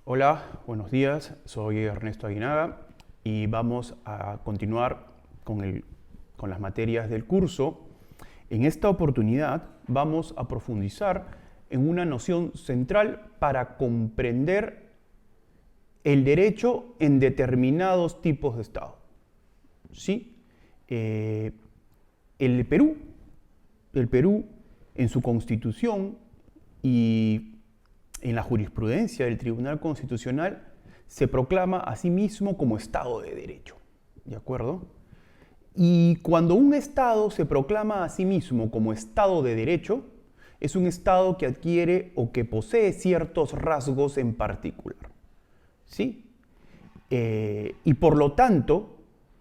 Hola, buenos días, soy Ernesto Aguinaga y vamos a continuar con las materias del curso. En esta oportunidad vamos a profundizar en una noción central para comprender el derecho en determinados tipos de Estado. ¿Sí? El Perú, en su constitución y en la jurisprudencia del Tribunal Constitucional, se proclama a sí mismo como Estado de Derecho. ¿De acuerdo? Y cuando un Estado se proclama a sí mismo como Estado de Derecho, es un Estado que adquiere o que posee ciertos rasgos en particular. ¿Sí? Y por lo tanto,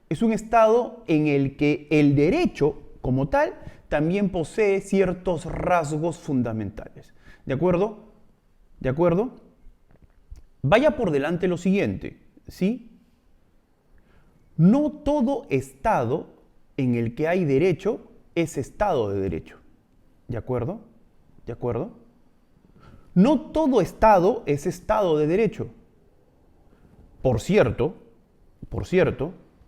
es un Estado en el que el derecho, como tal, también posee ciertos rasgos fundamentales. ¿De acuerdo? ¿De acuerdo? Vaya por delante lo siguiente, ¿sí? No todo Estado en el que hay derecho es Estado de Derecho. ¿De acuerdo? ¿De acuerdo? No todo Estado es Estado de Derecho. Por cierto,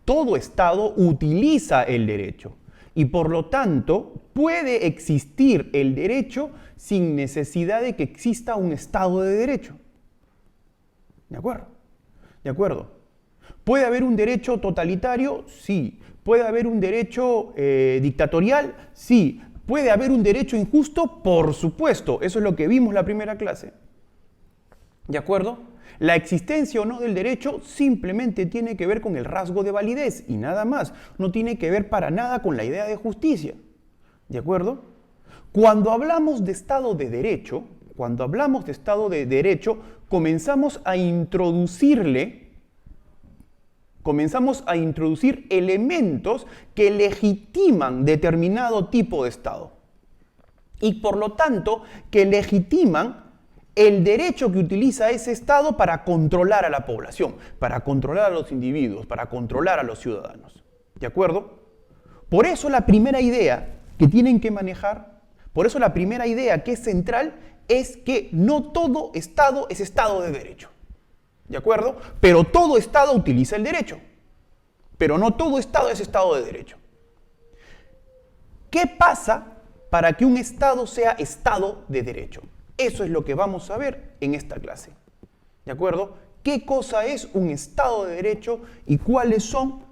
todo Estado utiliza el derecho y por lo tanto puede existir el derecho sin necesidad de que exista un Estado de Derecho. ¿De acuerdo? ¿De acuerdo? ¿Puede haber un derecho totalitario? Sí. ¿Puede haber un derecho dictatorial? Sí. ¿Puede haber un derecho injusto? Por supuesto. Eso es lo que vimos la primera clase. ¿De acuerdo? La existencia o no del derecho simplemente tiene que ver con el rasgo de validez y nada más. No tiene que ver para nada con la idea de justicia. ¿De acuerdo? Cuando hablamos de Estado de Derecho, comenzamos a introducir elementos que legitiman determinado tipo de Estado. Y por lo tanto, que legitiman el derecho que utiliza ese Estado para controlar a la población, para controlar a los individuos, para controlar a los ciudadanos. ¿De acuerdo? Por eso la primera idea que tienen que manejar, por eso la primera idea que es central, es que no todo Estado es Estado de Derecho. ¿De acuerdo? Pero todo Estado utiliza el derecho. Pero no todo Estado es Estado de Derecho. ¿Qué pasa para que un Estado sea Estado de Derecho? Eso es lo que vamos a ver en esta clase. ¿De acuerdo? ¿Qué cosa es un Estado de Derecho y cuáles son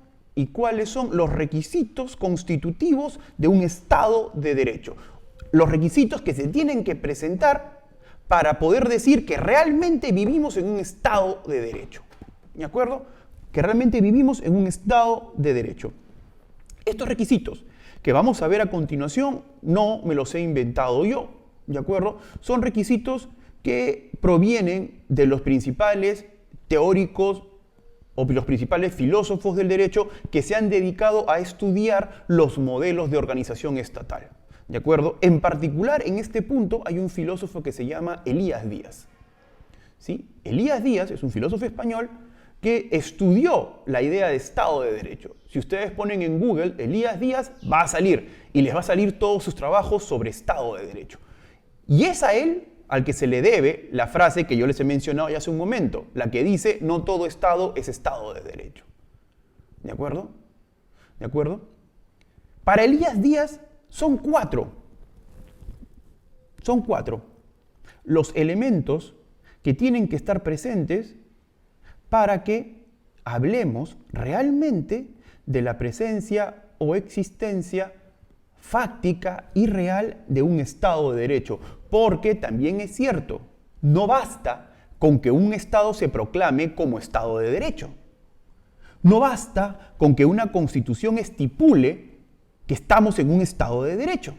los requisitos constitutivos de un Estado de Derecho? Los requisitos que se tienen que presentar para poder decir que realmente vivimos en un Estado de Derecho. ¿De acuerdo? Que realmente vivimos en un Estado de Derecho. Estos requisitos que vamos a ver a continuación no me los he inventado yo. ¿De acuerdo? Son requisitos que provienen de los principales teóricos o los principales filósofos del derecho que se han dedicado a estudiar los modelos de organización estatal. ¿De acuerdo? En particular, en este punto hay un filósofo que se llama Elías Díaz. ¿Sí? Elías Díaz es un filósofo español que estudió la idea de Estado de Derecho. Si ustedes ponen en Google Elías Díaz, va a salir y les va a salir todos sus trabajos sobre Estado de Derecho. Y es a él al que se le debe la frase que yo les he mencionado ya hace un momento, la que dice, no todo Estado es Estado de Derecho. ¿De acuerdo? ¿De acuerdo? Para Elías Díaz son cuatro los elementos que tienen que estar presentes para que hablemos realmente de la presencia o existencia fáctica y real de un Estado de Derecho. Porque también es cierto, no basta con que un Estado se proclame como Estado de Derecho. No basta con que una Constitución estipule que estamos en un Estado de Derecho.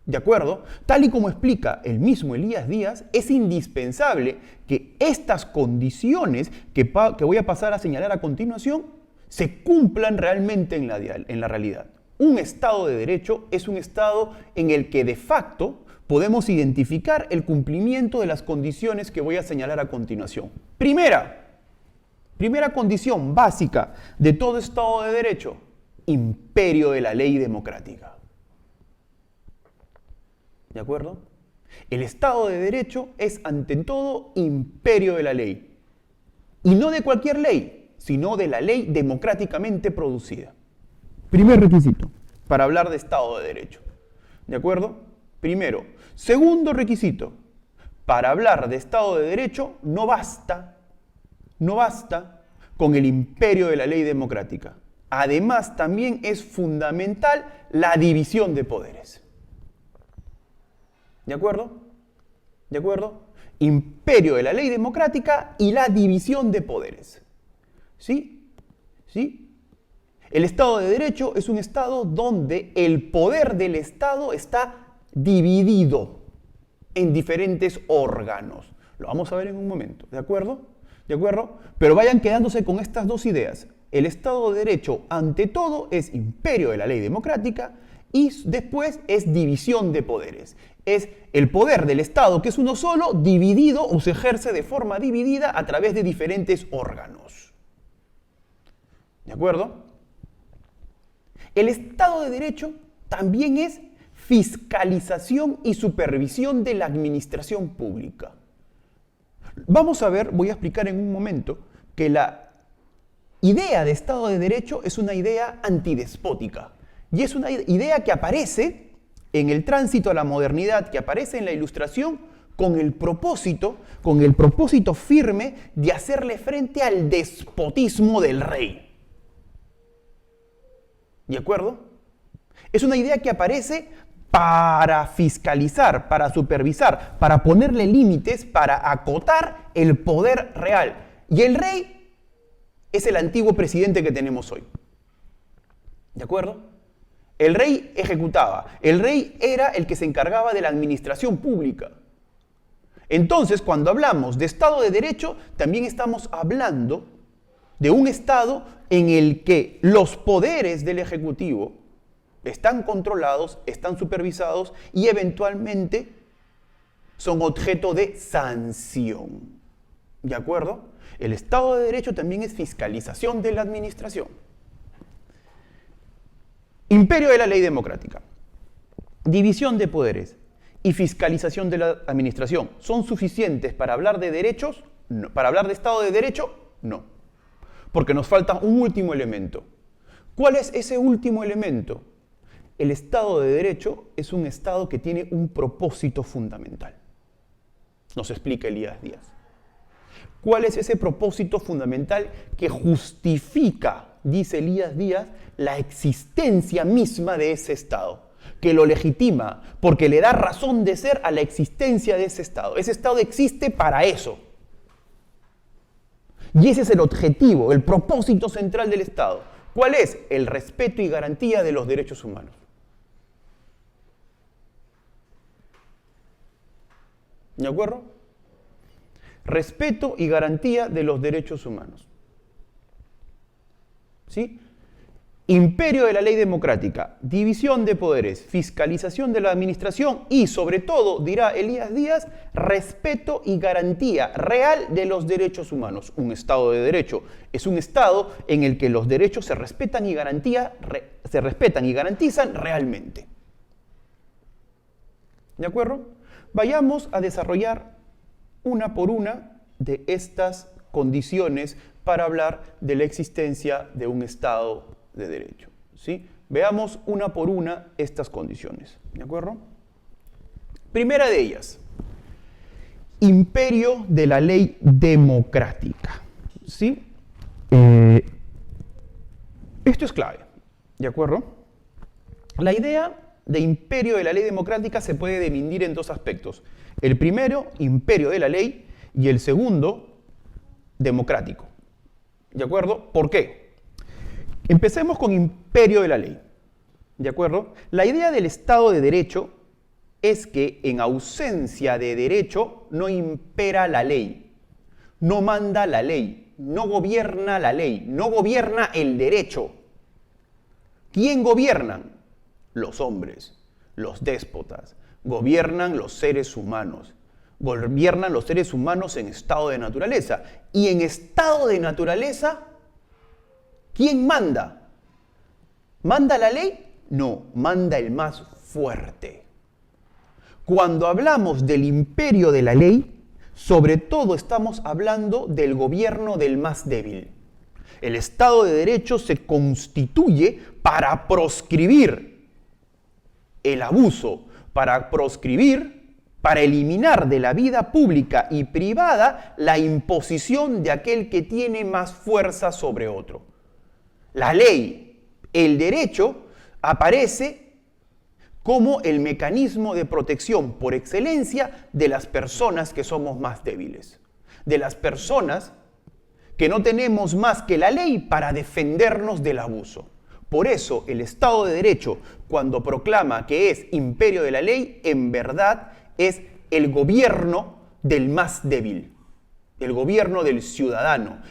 ¿De acuerdo? Tal y como explica el mismo Elías Díaz, es indispensable que estas condiciones que voy a pasar a señalar a continuación se cumplan realmente en la realidad. Un Estado de Derecho es un Estado en el que de facto podemos identificar el cumplimiento de las condiciones que voy a señalar a continuación. Primera condición básica de todo Estado de Derecho, imperio de la ley democrática. ¿De acuerdo? El Estado de Derecho es, ante todo, imperio de la ley. Y no de cualquier ley, sino de la ley democráticamente producida. Primer requisito para hablar de Estado de Derecho. ¿De acuerdo? Primero. Segundo requisito. Para hablar de Estado de Derecho no basta con el imperio de la ley democrática. Además, también es fundamental la división de poderes. ¿De acuerdo? ¿De acuerdo? Imperio de la ley democrática y la división de poderes. ¿Sí? ¿Sí? El Estado de Derecho es un Estado donde el poder del Estado está dividido en diferentes órganos. Lo vamos a ver en un momento, ¿de acuerdo? ¿De acuerdo? Pero vayan quedándose con estas dos ideas. El Estado de Derecho, ante todo, es imperio de la ley democrática y después es división de poderes. Es el poder del Estado, que es uno solo, dividido o se ejerce de forma dividida a través de diferentes órganos. ¿De acuerdo? El Estado de Derecho también es fiscalización y supervisión de la administración pública. Vamos a ver, voy a explicar en un momento, que la idea de Estado de Derecho es una idea antidespótica. Y es una idea que aparece en el tránsito a la modernidad, que aparece en la Ilustración con el propósito firme de hacerle frente al despotismo del rey. ¿De acuerdo? Es una idea que aparece para fiscalizar, para supervisar, para ponerle límites, para acotar el poder real. Y el rey es el antiguo presidente que tenemos hoy. ¿De acuerdo? El rey ejecutaba, el rey era el que se encargaba de la administración pública. Entonces, cuando hablamos de Estado de Derecho, también estamos hablando de un Estado en el que los poderes del Ejecutivo están controlados, están supervisados y eventualmente son objeto de sanción. ¿De acuerdo? El Estado de Derecho también es fiscalización de la administración. Imperio de la ley democrática, división de poderes y fiscalización de la administración. ¿Son suficientes para hablar de derechos? No. ¿Para hablar de Estado de Derecho? No. Porque nos falta un último elemento. ¿Cuál es ese último elemento? El Estado de Derecho es un Estado que tiene un propósito fundamental. Nos explica Elías Díaz. ¿Cuál es ese propósito fundamental que justifica, dice Elías Díaz, la existencia misma de ese Estado? Que lo legitima, porque le da razón de ser a la existencia de ese Estado. Ese Estado existe para eso. Y ese es el objetivo, el propósito central del Estado. ¿Cuál es? El respeto y garantía de los derechos humanos. ¿De acuerdo? Respeto y garantía de los derechos humanos. ¿Sí? Imperio de la ley democrática, división de poderes, fiscalización de la administración y, sobre todo, dirá Elías Díaz, respeto y garantía real de los derechos humanos. Un Estado de Derecho es un Estado en el que los derechos se respetan y garantizan realmente. ¿De acuerdo? Vayamos a desarrollar una por una de estas condiciones para hablar de la existencia de un Estado de Derecho. ¿Sí? Veamos una por una estas condiciones. ¿De acuerdo? Primera de ellas, imperio de la ley democrática. ¿Sí? Esto es clave. ¿De acuerdo? La idea de imperio de la ley democrática se puede dividir en dos aspectos. El primero, imperio de la ley, y el segundo, democrático. ¿De acuerdo? ¿Por qué? Empecemos con imperio de la ley. ¿De acuerdo? La idea del Estado de Derecho es que en ausencia de derecho no impera la ley, no manda la ley, no gobierna la ley, no gobierna el derecho. ¿Quién gobiernan? Los hombres, los déspotas, gobiernan los seres humanos. Gobiernan los seres humanos en estado de naturaleza. Y en estado de naturaleza, ¿quién manda? ¿Manda la ley? No, manda el más fuerte. Cuando hablamos del imperio de la ley, sobre todo estamos hablando del gobierno del más débil. El Estado de Derecho se constituye para proscribir el abuso, para proscribir, para eliminar de la vida pública y privada la imposición de aquel que tiene más fuerza sobre otro. La ley, el derecho, aparece como el mecanismo de protección por excelencia de las personas que somos más débiles, de las personas que no tenemos más que la ley para defendernos del abuso. Por eso el Estado de Derecho, cuando proclama que es imperio de la ley, en verdad es el gobierno del más débil, el gobierno del ciudadano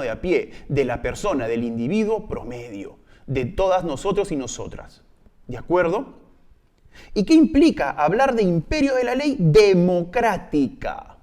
de a pie, de la persona, del individuo promedio, de todas nosotros y nosotras. ¿De acuerdo? ¿Y qué implica hablar de imperio de la ley democrática?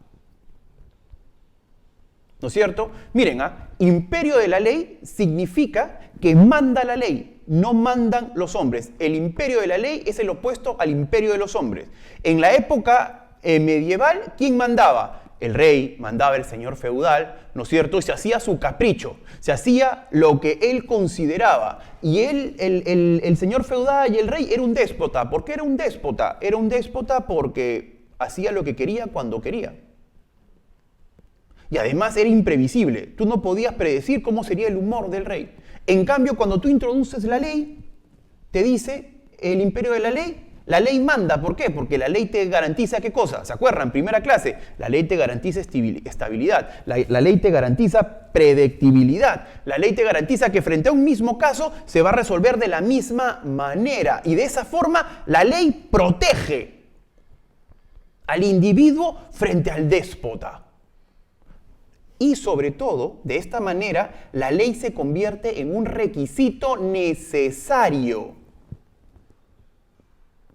¿No es cierto? Miren, imperio de la ley significa que manda la ley, no mandan los hombres. El imperio de la ley es el opuesto al imperio de los hombres. En la época medieval, ¿quién mandaba? El rey, mandaba el señor feudal, ¿no es cierto? Y se hacía su capricho, se hacía lo que él consideraba. Y él, el señor feudal y el rey era un déspota. ¿Por qué era un déspota? Era un déspota porque hacía lo que quería cuando quería. Y además era imprevisible. Tú no podías predecir cómo sería el humor del rey. En cambio, cuando tú introduces la ley, te dice el imperio de la ley manda. ¿Por qué? Porque la ley te garantiza ¿qué cosa? ¿Se acuerdan? Primera clase, la ley te garantiza estabilidad, la ley te garantiza predictibilidad, la ley te garantiza que frente a un mismo caso se va a resolver de la misma manera. Y de esa forma, la ley protege al individuo frente al déspota. Y sobre todo, de esta manera, la ley se convierte en un requisito necesario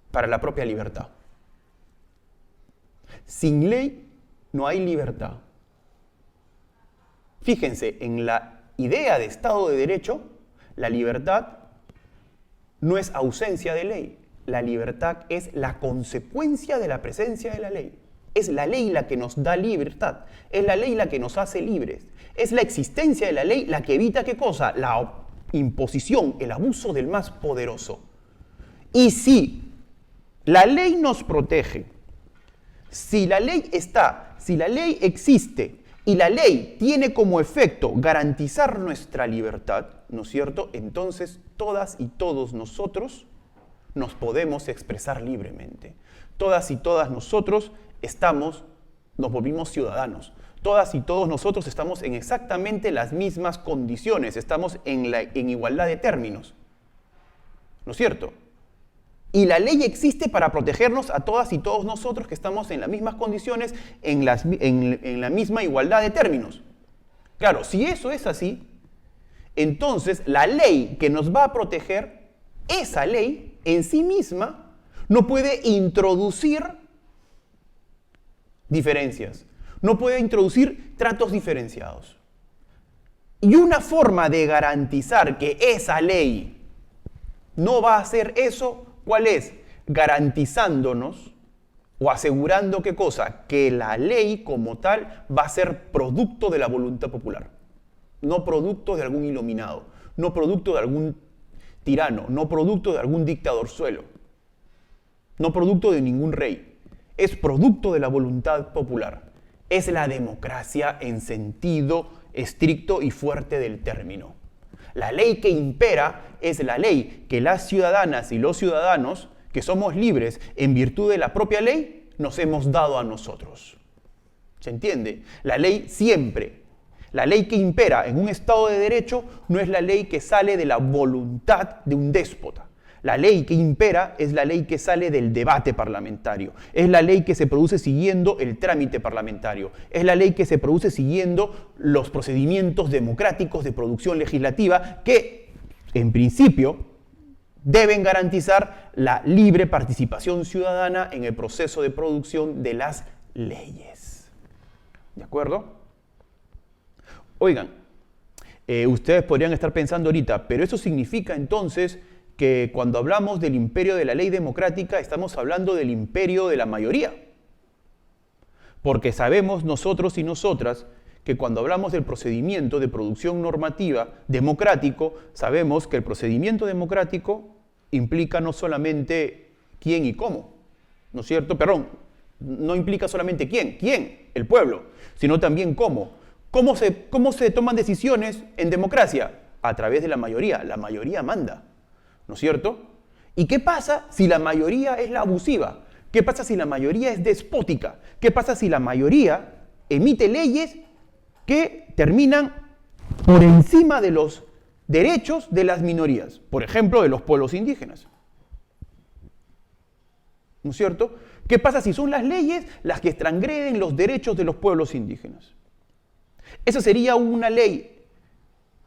para la propia libertad. Sin ley no hay libertad. Fíjense, en la idea de Estado de Derecho, la libertad no es ausencia de ley. La libertad es la consecuencia de la presencia de la ley. Es la ley la que nos da libertad, es la ley la que nos hace libres, es la existencia de la ley la que evita ¿qué cosa? La imposición, el abuso del más poderoso. Y si la ley nos protege, si la ley está, si la ley existe y la ley tiene como efecto garantizar nuestra libertad, ¿no es cierto? Entonces todas y todos nosotros nos podemos expresar libremente. Todas y todas nosotros nos volvimos ciudadanos. Todas y todos nosotros estamos en exactamente las mismas condiciones, estamos en igualdad de términos. ¿No es cierto? Y la ley existe para protegernos a todas y todos nosotros que estamos en las mismas condiciones, en la misma igualdad de términos. Claro, si eso es así, entonces la ley que nos va a proteger, esa ley en sí misma no puede introducir diferencias, no puede introducir tratos diferenciados. Y una forma de garantizar que esa ley no va a hacer eso, ¿cuál es? Garantizándonos o asegurando ¿qué cosa? Que la ley como tal va a ser producto de la voluntad popular, no producto de algún iluminado, no producto de algún tirano, no producto de algún dictadorzuelo, no producto de ningún rey. Es producto de la voluntad popular. Es la democracia en sentido estricto y fuerte del término. La ley que impera es la ley que las ciudadanas y los ciudadanos, que somos libres en virtud de la propia ley, nos hemos dado a nosotros. ¿Se entiende? La ley siempre, la ley que impera en un Estado de Derecho no es la ley que sale de la voluntad de un déspota. La ley que impera es la ley que sale del debate parlamentario, es la ley que se produce siguiendo el trámite parlamentario, es la ley que se produce siguiendo los procedimientos democráticos de producción legislativa que, en principio, deben garantizar la libre participación ciudadana en el proceso de producción de las leyes. ¿De acuerdo? Oigan, ustedes podrían estar pensando ahorita, pero eso significa entonces que cuando hablamos del imperio de la ley democrática estamos hablando del imperio de la mayoría. Porque sabemos nosotros y nosotras que cuando hablamos del procedimiento de producción normativa democrático, sabemos que el procedimiento democrático implica no solamente quién y cómo, ¿no es cierto? Perdón, no implica solamente quién, el pueblo, sino también cómo. ¿Cómo se toman decisiones en democracia? A través de la mayoría manda, ¿no es cierto? ¿Y qué pasa si la mayoría es la abusiva? ¿Qué pasa si la mayoría es despótica? ¿Qué pasa si la mayoría emite leyes que terminan por encima de los derechos de las minorías? Por ejemplo, de los pueblos indígenas. ¿No es cierto? ¿Qué pasa si son las leyes las que transgreden los derechos de los pueblos indígenas? Esa sería una ley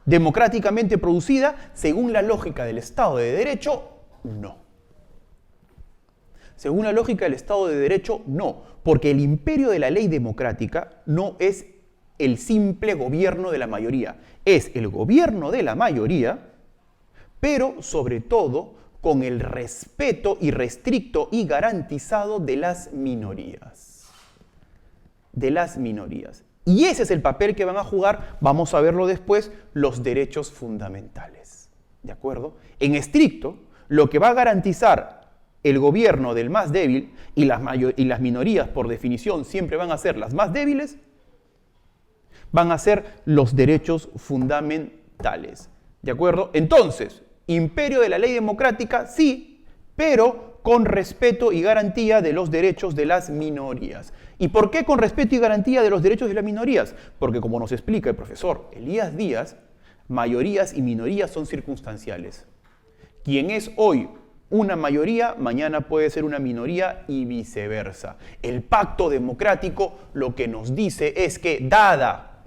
democráticamente producida según la lógica del Estado de Derecho. No. Según la lógica del Estado de Derecho, no, porque el imperio de la ley democrática no es el simple gobierno de la mayoría, es el gobierno de la mayoría, pero sobre todo con el respeto irrestricto y garantizado de las minorías. De las minorías. Y ese es el papel que van a jugar, vamos a verlo después, los derechos fundamentales. ¿De acuerdo? En estricto, lo que va a garantizar el gobierno del más débil, y las minorías por definición siempre van a ser las más débiles, van a ser los derechos fundamentales. ¿De acuerdo? Entonces, imperio de la ley democrática, sí, pero con respeto y garantía de los derechos de las minorías. ¿Y por qué con respeto y garantía de los derechos de las minorías? Porque como nos explica el profesor Elías Díaz, mayorías y minorías son circunstanciales. Quien es hoy una mayoría, mañana puede ser una minoría y viceversa. El pacto democrático lo que nos dice es que dada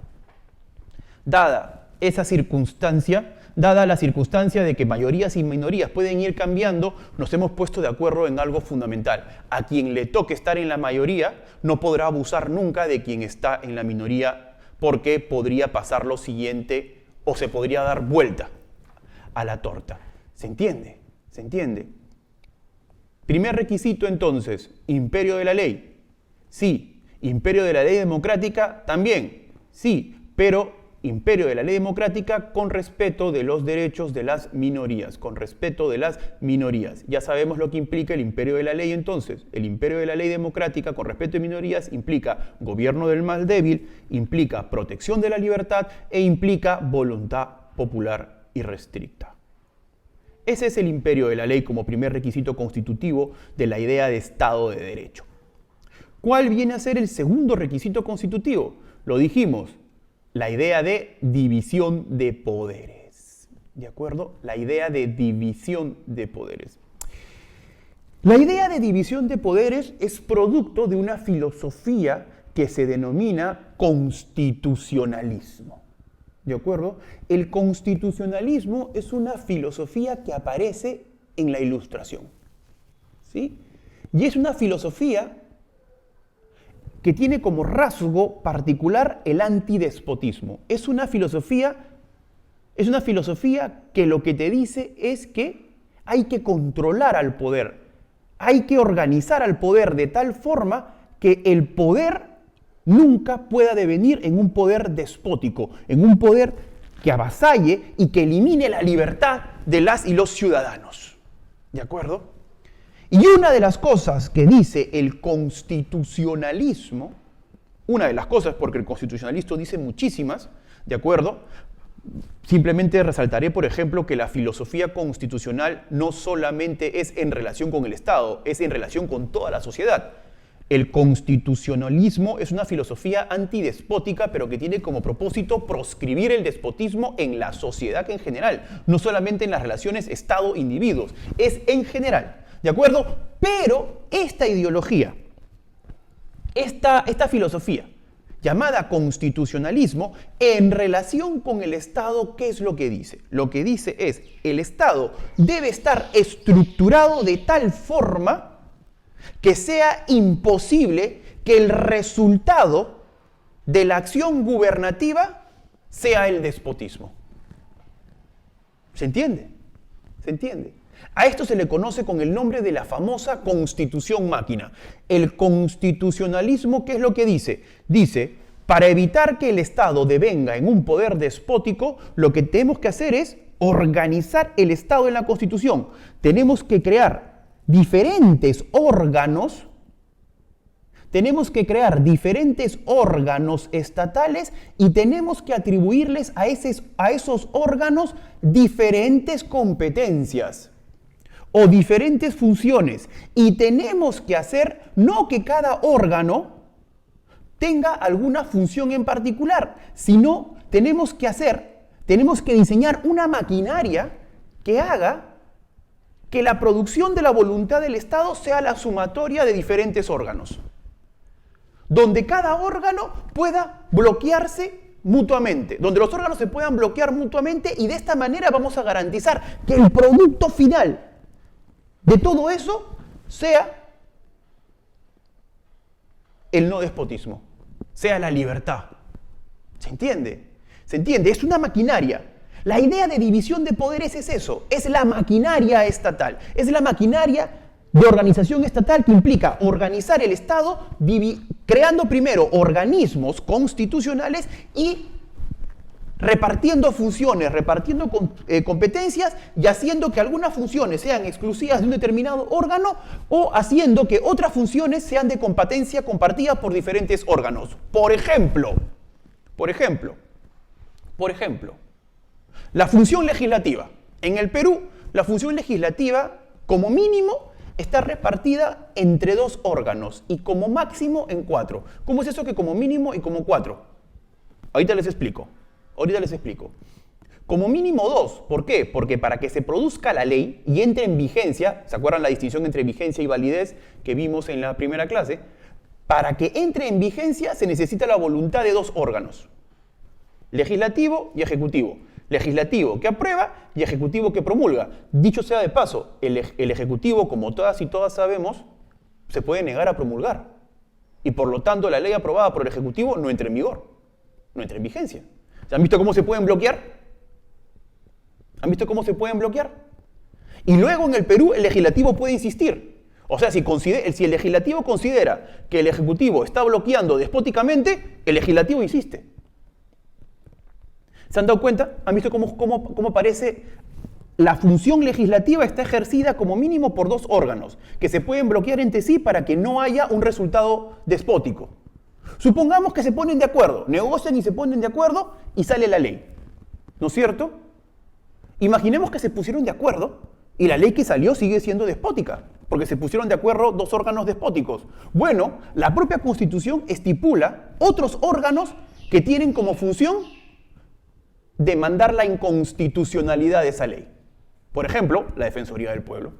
esa circunstancia, dada la circunstancia de que mayorías y minorías pueden ir cambiando, nos hemos puesto de acuerdo en algo fundamental. A quien le toque estar en la mayoría no podrá abusar nunca de quien está en la minoría, porque podría pasar lo siguiente o se podría dar vuelta a la torta. ¿Se entiende? ¿Se entiende? Primer requisito entonces, imperio de la ley. Sí. Imperio de la ley democrática también. Sí, pero imperio de la ley democrática con respeto de los derechos de las minorías, con respeto de las minorías. Ya sabemos lo que implica el imperio de la ley entonces. El imperio de la ley democrática con respeto de minorías implica gobierno del más débil, implica protección de la libertad e implica voluntad popular irrestricta. Ese es el imperio de la ley como primer requisito constitutivo de la idea de Estado de Derecho. ¿Cuál viene a ser el segundo requisito constitutivo? Lo dijimos, la idea de división de poderes. ¿De acuerdo? La idea de división de poderes. La idea de división de poderes es producto de una filosofía que se denomina constitucionalismo. ¿De acuerdo? El constitucionalismo es una filosofía que aparece en la Ilustración. ¿Sí? Y es una filosofía que tiene como rasgo particular el antidespotismo. Es una filosofía que lo que te dice es que hay que controlar al poder, hay que organizar al poder de tal forma que el poder nunca pueda devenir en un poder despótico, en un poder que avasalle y que elimine la libertad de las y los ciudadanos. ¿De acuerdo? Y una de las cosas que dice el constitucionalismo, una de las cosas, porque el constitucionalismo dice muchísimas, ¿de acuerdo? Simplemente resaltaré, por ejemplo, que la filosofía constitucional no solamente es en relación con el Estado, es en relación con toda la sociedad. El constitucionalismo es una filosofía antidespótica, pero que tiene como propósito proscribir el despotismo en la sociedad en general, no solamente en las relaciones Estado-individuos, es en general, ¿de acuerdo? Pero esta ideología, esta filosofía llamada constitucionalismo, en relación con el Estado, ¿qué es lo que dice? Lo que dice es, el Estado debe estar estructurado de tal forma que sea imposible que el resultado de la acción gubernativa sea el despotismo. ¿Se entiende? ¿Se entiende? A esto se le conoce con el nombre de la famosa constitución máquina. El constitucionalismo, ¿qué es lo que dice? Dice, para evitar que el Estado devenga en un poder despótico, lo que tenemos que hacer es organizar el Estado en la Constitución. Tenemos que crear diferentes órganos estatales y tenemos que atribuirles a esos órganos diferentes competencias o diferentes funciones. Y tenemos que hacer, no que cada órgano tenga alguna función en particular, sino tenemos que diseñar una maquinaria que haga que la producción de la voluntad del Estado sea la sumatoria de diferentes órganos, donde cada órgano pueda bloquearse mutuamente, donde los órganos se puedan bloquear mutuamente, y de esta manera vamos a garantizar que el producto final de todo eso sea el no despotismo, sea la libertad. ¿Se entiende? ¿Se entiende? Es una maquinaria. La idea de división de poderes es eso, es la maquinaria estatal, es la maquinaria de organización estatal que implica organizar el Estado creando primero organismos constitucionales y repartiendo funciones, repartiendo competencias y haciendo que algunas funciones sean exclusivas de un determinado órgano o haciendo que otras funciones sean de competencia compartida por diferentes órganos. Por ejemplo, la función legislativa. En el Perú, la función legislativa, como mínimo, está repartida entre 2 órganos y como máximo en 4. ¿Cómo es eso que como mínimo y como 4? Ahorita les explico. Como mínimo 2. ¿Por qué? Porque para que se produzca la ley y entre en vigencia, ¿se acuerdan la distinción entre vigencia y validez que vimos en la primera clase? Para que entre en vigencia se necesita la voluntad de 2 órganos, legislativo y ejecutivo. Legislativo que aprueba y ejecutivo que promulga. Dicho sea de paso, el ejecutivo, como todas y todas sabemos, se puede negar a promulgar. Y por lo tanto, la ley aprobada por el ejecutivo no entra en vigor, no entra en vigencia. ¿Han visto cómo se pueden bloquear? Y luego en el Perú, el legislativo puede insistir. O sea, si el legislativo considera que el ejecutivo está bloqueando despóticamente, el legislativo insiste. ¿Se han dado cuenta? ¿Han visto cómo parece? La función legislativa está ejercida como mínimo por 2 órganos que se pueden bloquear entre sí para que no haya un resultado despótico. Supongamos que se ponen de acuerdo, negocian y se ponen de acuerdo y sale la ley. ¿No es cierto? Imaginemos que se pusieron de acuerdo y la ley que salió sigue siendo despótica, porque se pusieron de acuerdo 2 órganos despóticos. Bueno, la propia Constitución estipula otros órganos que tienen como función demandar la inconstitucionalidad de esa ley. Por ejemplo, la Defensoría del Pueblo.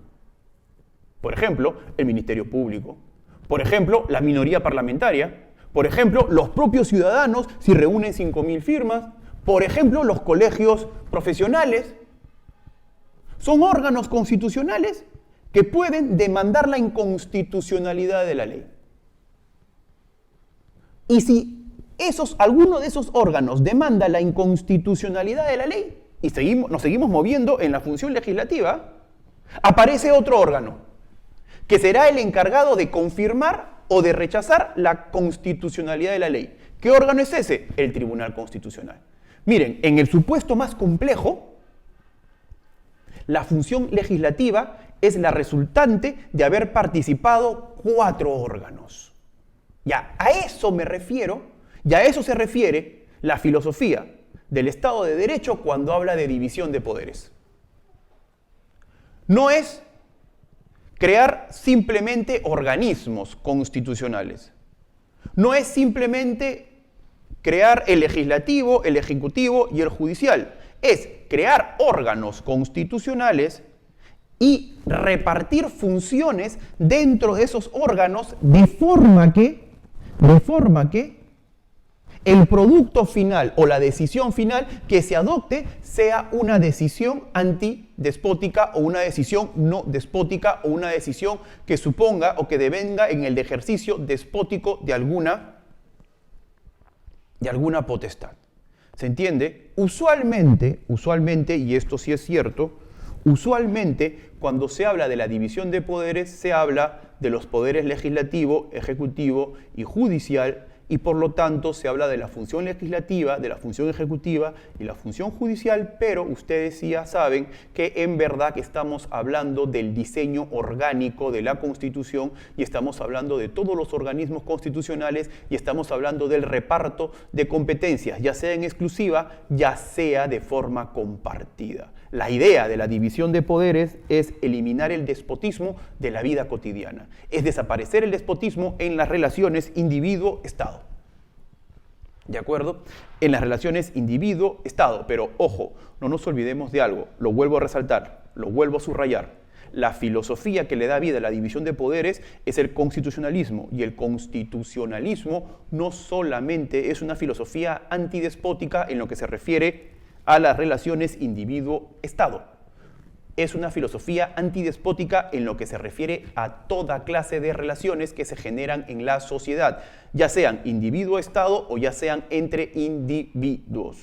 Por ejemplo, el Ministerio Público. Por ejemplo, la minoría parlamentaria. Por ejemplo, los propios ciudadanos si reúnen 5.000 firmas. Por ejemplo, los colegios profesionales. Son órganos constitucionales que pueden demandar la inconstitucionalidad de la ley. Y si alguno de esos órganos demanda la inconstitucionalidad de la ley y nos seguimos moviendo en la función legislativa, aparece otro órgano que será el encargado de confirmar o de rechazar la constitucionalidad de la ley. ¿Qué órgano es ese? El Tribunal Constitucional. Miren, en el supuesto más complejo, la función legislativa es la resultante de haber participado 4 órganos. Ya, a eso me refiero. Y a eso se refiere la filosofía del Estado de Derecho cuando habla de división de poderes. No es crear simplemente organismos constitucionales. No es simplemente crear el legislativo, el ejecutivo y el judicial. Es crear órganos constitucionales y repartir funciones dentro de esos órganos de forma que el producto final o la decisión final que se adopte sea una decisión antidespótica o una decisión no despótica o una decisión que suponga o que devenga en el ejercicio despótico de alguna potestad. ¿Se entiende? Usualmente, y esto sí es cierto, Usualmente, cuando se habla de la división de poderes, se habla de los poderes legislativo, ejecutivo y judicial, y por lo tanto se habla de la función legislativa, de la función ejecutiva y la función judicial, pero ustedes ya saben que en verdad estamos hablando del diseño orgánico de la Constitución y estamos hablando de todos los organismos constitucionales y estamos hablando del reparto de competencias, ya sea en exclusiva, ya sea de forma compartida. La idea de la división de poderes es eliminar el despotismo de la vida cotidiana, es desaparecer el despotismo en las relaciones individuo-Estado. ¿De acuerdo? En las relaciones individuo-Estado, pero ojo, no nos olvidemos de algo, lo vuelvo a resaltar, lo vuelvo a subrayar. La filosofía que le da vida a la división de poderes es el constitucionalismo, y el constitucionalismo no solamente es una filosofía antidespótica en lo que se refiere a las relaciones individuo-Estado. Es una filosofía antidespótica en lo que se refiere a toda clase de relaciones que se generan en la sociedad, ya sean individuo-Estado o ya sean entre individuos.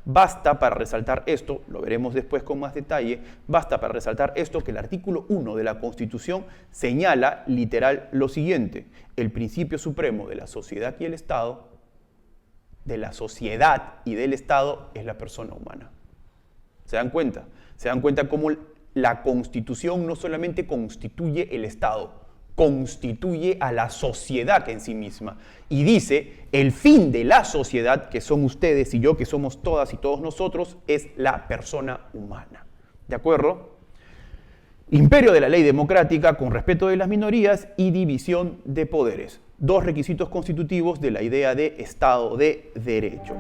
Basta para resaltar esto, lo veremos después con más detalle, basta para resaltar esto que el artículo 1 de la Constitución señala literal lo siguiente: el principio supremo de la sociedad y el Estado, de la sociedad y del Estado, es la persona humana. ¿Se dan cuenta? ¿Se dan cuenta cómo la Constitución no solamente constituye el Estado, constituye a la sociedad en sí misma? Y dice, el fin de la sociedad, que son ustedes y yo, que somos todas y todos nosotros, es la persona humana. ¿De acuerdo? Imperio de la ley democrática con respeto de las minorías y división de poderes. Dos requisitos constitutivos de la idea de Estado de Derecho.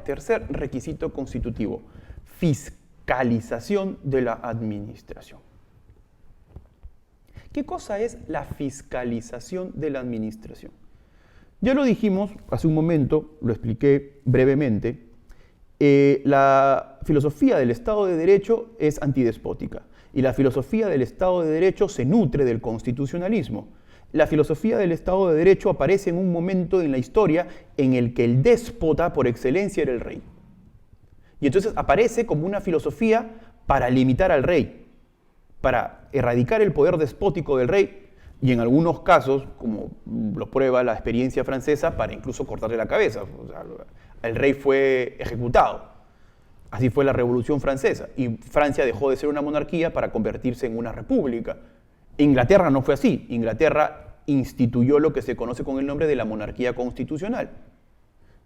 Tercer requisito constitutivo: fiscalización de la administración. ¿Qué cosa es la fiscalización de la administración? Ya lo dijimos hace un momento, lo expliqué brevemente. La filosofía del Estado de Derecho es antidespótica y la filosofía del Estado de Derecho se nutre del constitucionalismo. La filosofía del Estado de Derecho aparece en un momento en la historia en el que el déspota por excelencia era el rey. Y entonces aparece como una filosofía para limitar al rey, para erradicar el poder despótico del rey, y en algunos casos, como lo prueba la experiencia francesa, para incluso cortarle la cabeza. O sea, el rey fue ejecutado. Así fue la Revolución Francesa, y Francia dejó de ser una monarquía para convertirse en una república. Inglaterra no fue así. Inglaterra instituyó lo que se conoce con el nombre de la monarquía constitucional.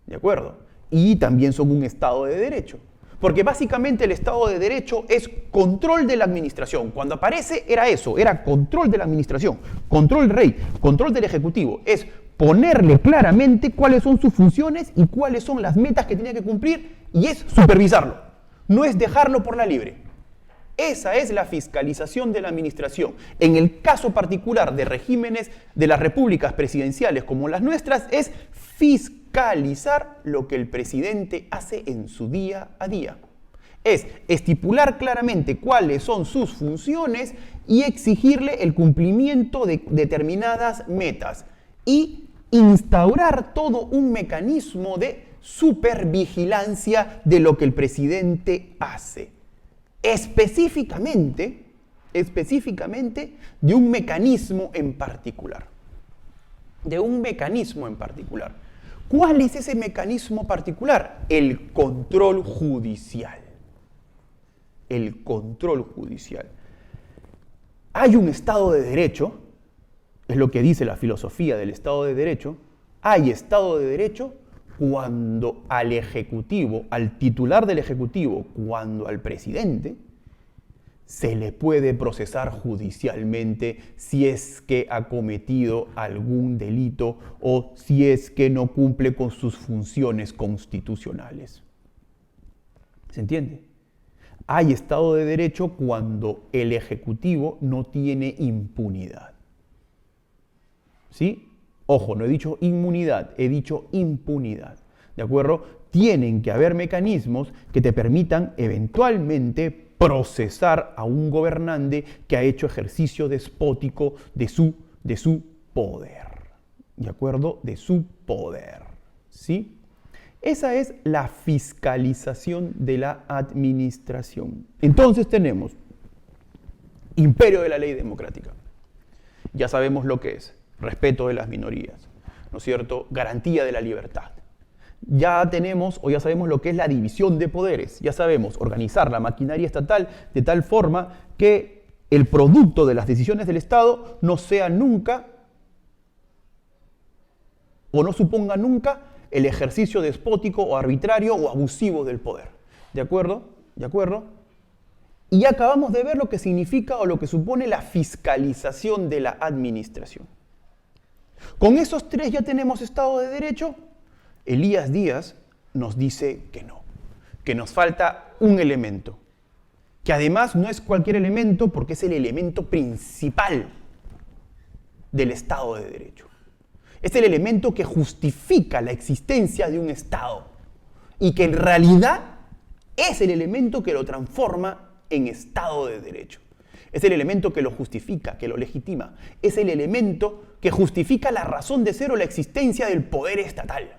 ¿De acuerdo? Y también son un Estado de Derecho. Porque básicamente el Estado de Derecho es control de la administración. Cuando aparece era eso, era control de la administración, control del rey, control del ejecutivo. Es ponerle claramente cuáles son sus funciones y cuáles son las metas que tiene que cumplir, y es supervisarlo. No es dejarlo por la libre. Esa es la fiscalización de la administración. En el caso particular de regímenes de las repúblicas presidenciales como las nuestras, es fiscalizar lo que el presidente hace en su día a día. Es estipular claramente cuáles son sus funciones y exigirle el cumplimiento de determinadas metas y instaurar todo un mecanismo de supervigilancia de lo que el presidente hace. Específicamente de un mecanismo en particular. De un mecanismo en particular. ¿Cuál es ese mecanismo particular? El control judicial. El control judicial. Hay un Estado de Derecho, es lo que dice la filosofía del Estado de Derecho. Hay Estado de Derecho cuando al Ejecutivo, al titular del Ejecutivo, cuando al presidente, se le puede procesar judicialmente si es que ha cometido algún delito o si es que no cumple con sus funciones constitucionales. ¿Se entiende? Hay Estado de Derecho cuando el Ejecutivo no tiene impunidad. ¿Sí? Ojo, no he dicho inmunidad, he dicho impunidad. ¿De acuerdo? tienen que haber mecanismos que te permitan eventualmente procesar a un gobernante que ha hecho ejercicio despótico de su poder. ¿De acuerdo? De su poder. ¿Sí? Esa es la fiscalización de la administración. Entonces tenemos imperio de la ley democrática. Ya sabemos lo que es. Respeto de las minorías, ¿no es cierto? Garantía de la libertad. Ya tenemos o ya sabemos lo que es la división de poderes. Ya sabemos organizar la maquinaria estatal de tal forma que el producto de las decisiones del Estado no sea nunca o no suponga nunca el ejercicio despótico o arbitrario o abusivo del poder. ¿De acuerdo? ¿De acuerdo? Y ya acabamos de ver lo que significa o lo que supone la fiscalización de la administración. Con esos tres ya tenemos Estado de Derecho. Elías Díaz nos dice que no, que nos falta un elemento, que además no es cualquier elemento porque es el elemento principal del Estado de Derecho. Es el elemento que justifica la existencia de un Estado y que en realidad es el elemento que lo transforma en Estado de Derecho. Es el elemento que lo justifica, que lo legitima. Es el elemento que justifica la razón de ser o la existencia del poder estatal.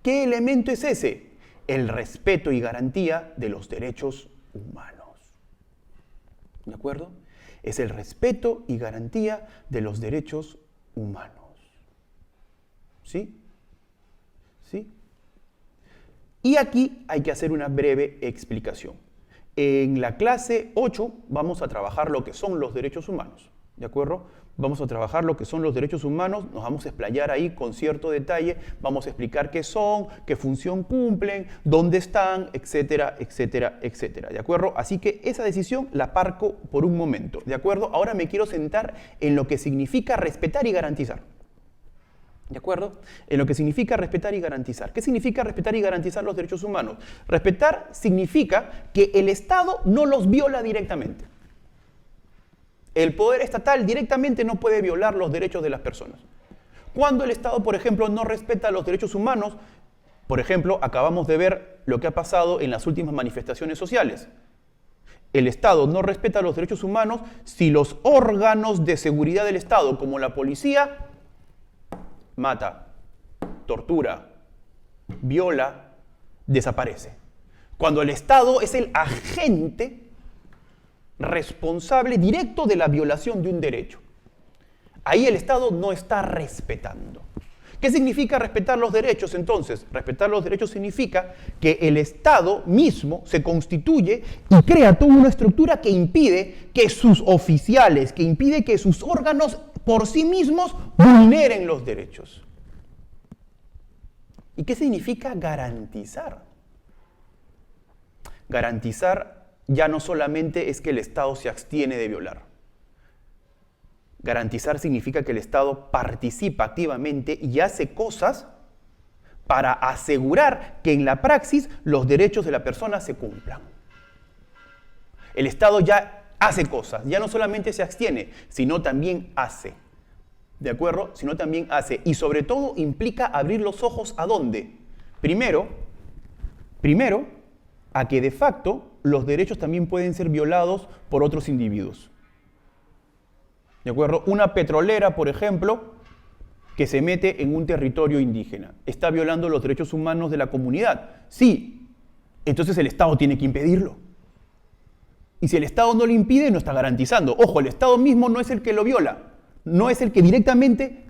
¿Qué elemento es ese? El respeto y garantía de los derechos humanos. ¿De acuerdo? Es el respeto y garantía de los derechos humanos. ¿Sí? ¿Sí? Y aquí hay que hacer una breve explicación. En la clase 8 vamos a trabajar lo que son los derechos humanos, ¿de acuerdo? Vamos a trabajar lo que son los derechos humanos, nos vamos a explayar ahí con cierto detalle, vamos a explicar qué son, qué función cumplen, dónde están, etcétera, etcétera, etcétera, ¿de acuerdo? Así que esa decisión la aparco por un momento, ¿de acuerdo? Ahora me quiero sentar en lo que significa respetar y garantizar. ¿De acuerdo? En lo que significa respetar y garantizar. ¿Qué significa respetar y garantizar los derechos humanos? Respetar significa que el Estado no los viola directamente. El poder estatal directamente no puede violar los derechos de las personas. Cuando el Estado, por ejemplo, no respeta los derechos humanos, por ejemplo, acabamos de ver lo que ha pasado en las últimas manifestaciones sociales. El Estado no respeta los derechos humanos si los órganos de seguridad del Estado, como la policía, mata, tortura, viola, desaparece. Cuando el Estado es el agente responsable directo de la violación de un derecho. Ahí el Estado no está respetando. ¿Qué significa respetar los derechos entonces? Respetar los derechos significa que el Estado mismo se constituye y crea toda una estructura que impide que sus oficiales, que impide que sus órganos por sí mismos vulneren los derechos. ¿Y qué significa garantizar? Garantizar ya no solamente es que el Estado se abstiene de violar. Garantizar significa que el Estado participa activamente y hace cosas para asegurar que en la praxis los derechos de la persona se cumplan. El Estado ya hace cosas, ya no solamente se abstiene, sino también hace. ¿De acuerdo? Sino también hace. Y sobre todo implica abrir los ojos ¿a dónde? Primero, a que de facto los derechos también pueden ser violados por otros individuos. ¿De acuerdo? Una petrolera, por ejemplo, que se mete en un territorio indígena, ¿está violando los derechos humanos de la comunidad? Sí. Entonces el Estado tiene que impedirlo. Y si el Estado no lo impide, no está garantizando. Ojo, el Estado mismo no es el que lo viola, no es el que directamente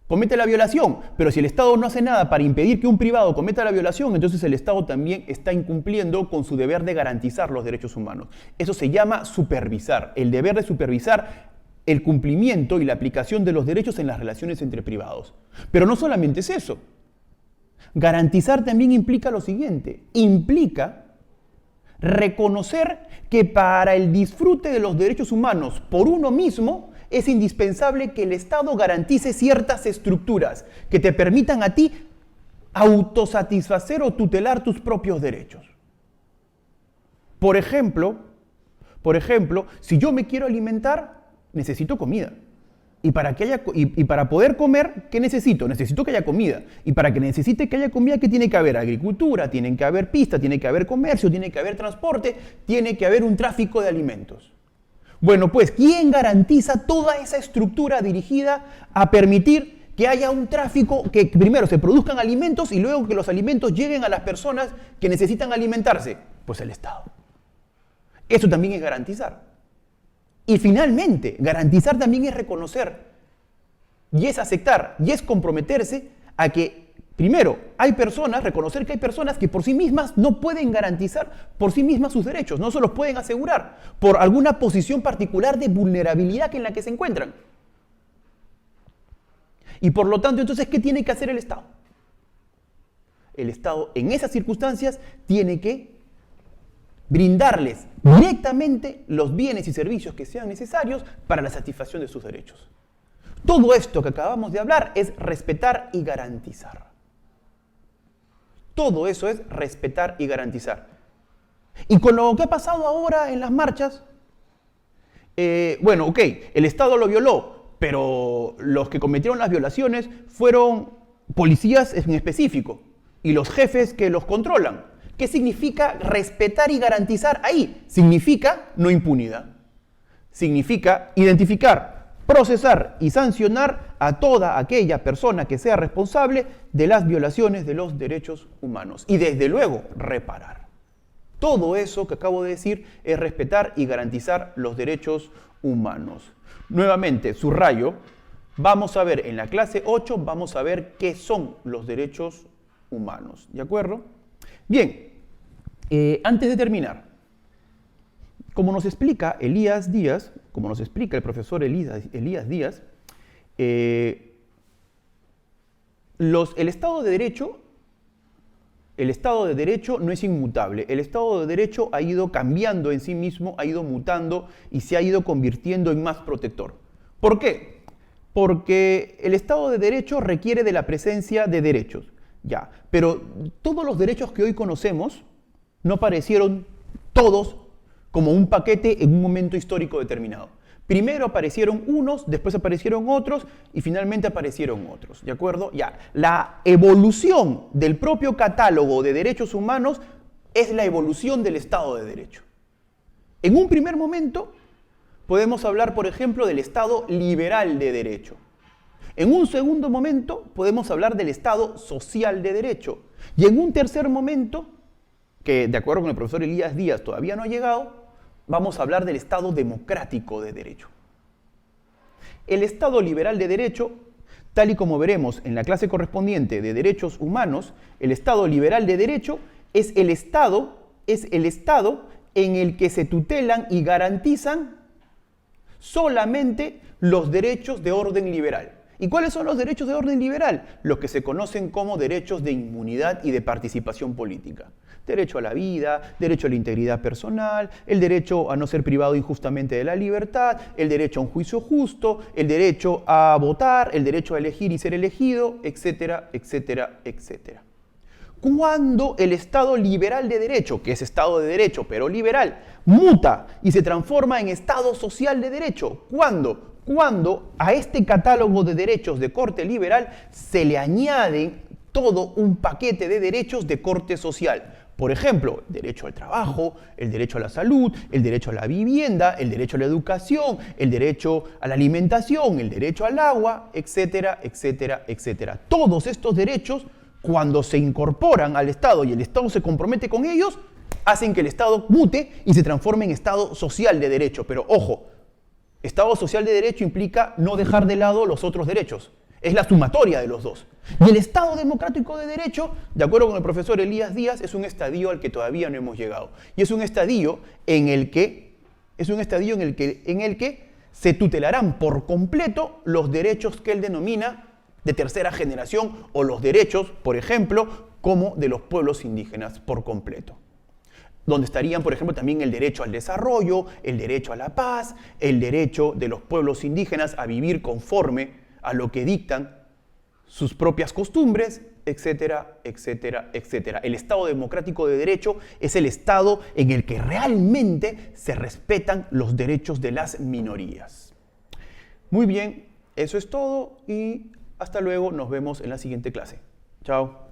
comete la violación, pero si el Estado no hace nada para impedir que un privado cometa la violación, entonces el Estado también está incumpliendo con su deber de garantizar los derechos humanos. Eso se llama supervisar, el deber de supervisar el cumplimiento y la aplicación de los derechos en las relaciones entre privados. Pero no solamente es eso. Garantizar también implica lo siguiente, implica reconocer que para el disfrute de los derechos humanos por uno mismo es indispensable que el Estado garantice ciertas estructuras que te permitan a ti autosatisfacer o tutelar tus propios derechos. Por ejemplo, si yo me quiero alimentar, necesito comida. Y para poder comer, ¿qué necesito? Necesito que haya comida. Y para que necesite que haya comida, ¿qué tiene que haber? Agricultura, tiene que haber pista, tiene que haber comercio, tiene que haber transporte, tiene que haber un tráfico de alimentos. Bueno, pues, ¿quién garantiza toda esa estructura dirigida a permitir que haya un tráfico, que primero se produzcan alimentos y luego que los alimentos lleguen a las personas que necesitan alimentarse? Pues el Estado. Eso también es garantizar. Y finalmente, garantizar también es reconocer, y es aceptar, y es comprometerse a que, primero, reconocer que hay personas que por sí mismas no pueden garantizar por sí mismas sus derechos, no se los pueden asegurar por alguna posición particular de vulnerabilidad en la que se encuentran. Y por lo tanto, entonces, ¿qué tiene que hacer el Estado? El Estado, en esas circunstancias, tiene que brindarles directamente los bienes y servicios que sean necesarios para la satisfacción de sus derechos. Todo esto que acabamos de hablar es respetar y garantizar. Todo eso es respetar y garantizar. Y con lo que ha pasado ahora en las marchas, bueno, ok, el Estado lo violó, pero los que cometieron las violaciones fueron policías en específico y los jefes que los controlan. ¿Qué significa respetar y garantizar ahí? Significa no impunidad. Significa identificar, procesar y sancionar a toda aquella persona que sea responsable de las violaciones de los derechos humanos. Y desde luego, reparar. Todo eso que acabo de decir es respetar y garantizar los derechos humanos. Nuevamente, subrayo, vamos a ver en la clase 8, vamos a ver qué son los derechos humanos. ¿De acuerdo? Bien, antes de terminar, como nos explica Elías Díaz, como nos explica el profesor Elías Díaz, el Estado de Derecho no es inmutable. El Estado de Derecho ha ido cambiando en sí mismo, ha ido mutando y se ha ido convirtiendo en más protector. ¿Por qué? Porque el Estado de Derecho requiere de la presencia de derechos. Ya, pero todos los derechos que hoy conocemos no aparecieron todos como un paquete en un momento histórico determinado. Primero aparecieron unos, después aparecieron otros y finalmente aparecieron otros, ¿de acuerdo? Ya, la evolución del propio catálogo de derechos humanos es la evolución del Estado de Derecho. En un primer momento podemos hablar, por ejemplo, del Estado liberal de derecho. En un segundo momento podemos hablar del Estado social de derecho. Y en un tercer momento, que de acuerdo con el profesor Elías Díaz todavía no ha llegado, vamos a hablar del Estado democrático de derecho. El Estado liberal de derecho, tal y como veremos en la clase correspondiente de derechos humanos, el Estado liberal de derecho es el Estado en el que se tutelan y garantizan solamente los derechos de orden liberal. ¿Y cuáles son los derechos de orden liberal? Los que se conocen como derechos de inmunidad y de participación política. Derecho a la vida, derecho a la integridad personal, el derecho a no ser privado injustamente de la libertad, el derecho a un juicio justo, el derecho a votar, el derecho a elegir y ser elegido, etcétera, etcétera, etcétera. Cuando el Estado liberal de derecho, que es Estado de derecho pero liberal, muta y se transforma en Estado social de derecho, cuando a este catálogo de derechos de corte liberal se le añaden todo un paquete de derechos de corte social. Por ejemplo, el derecho al trabajo, el derecho a la salud, el derecho a la vivienda, el derecho a la educación, el derecho a la alimentación, el derecho al agua, etcétera, etcétera, etcétera. Todos estos derechos, cuando se incorporan al Estado y el Estado se compromete con ellos, hacen que el Estado mute y se transforme en Estado social de derecho. Pero ojo, Estado social de derecho implica no dejar de lado los otros derechos. Es la sumatoria de los dos. Y el Estado democrático de derecho, de acuerdo con el profesor Elías Díaz, es un estadio al que todavía no hemos llegado. Y es un estadio en el que se tutelarán por completo los derechos que él denomina de tercera generación o los derechos, por ejemplo, como de los pueblos indígenas por completo. Donde estarían, por ejemplo, también el derecho al desarrollo, el derecho a la paz, el derecho de los pueblos indígenas a vivir conforme a lo que dictan sus propias costumbres, etcétera, etcétera, etcétera. El Estado democrático de derecho es el Estado en el que realmente se respetan los derechos de las minorías. Muy bien, Eso es todo y hasta luego. Nos vemos en la siguiente clase. Chao.